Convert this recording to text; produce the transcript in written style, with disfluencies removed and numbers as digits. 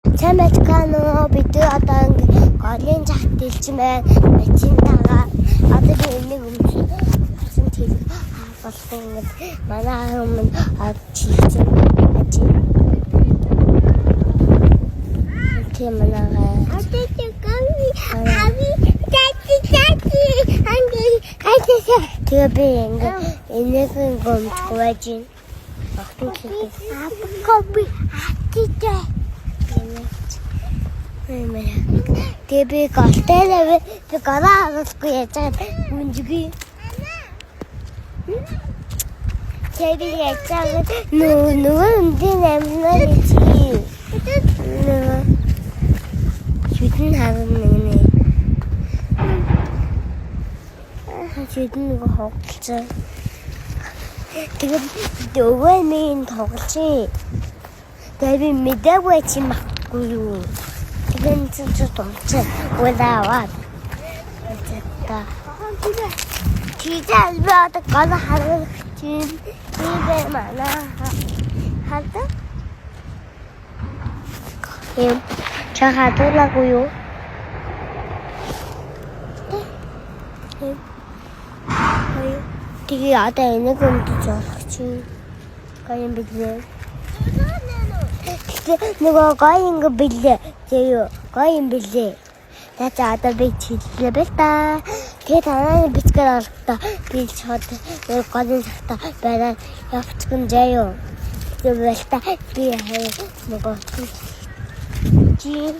Чамайкано бид одоо голын цагт дэлж байна. Мачин тагаа одоо би энийг өмсөн тийм болсон ингээд манай өмнө чилсэн ажин. Тийм манай тэгээ би ингээд энийг гомдгүй ажин. Коби атитэй. Тэгээ би голтойнаа би гараа харуулахгүй яаж байгаа мунжгүй. Тэгээ яаж байгаа нөгөө үндийн амнаа чи. Шүтэн харна. Шүтэн нөгөө хоолцоо. Тэгээ өвөөний тоглосон. Тэгээ би мэдээгүй чи махгүй юу. Тэгээ ч томцоо удааваад. Тэта. Тийзэл бод гол харах чинь тийбэр манай хата. Чахадуулаагүй юу? Тэгээ одоо энийг өмдөж болох чинь гайм билээ. Нөгөө гайм билээ. Тэгээ гайм билээ. Таа одоо би чиглэлээ бэл та. Тэгээ танаа бицгээр олгохдоо би чод голын цагта бараа явчихсан заяа. Тэгээ бэл та би нөгөө чи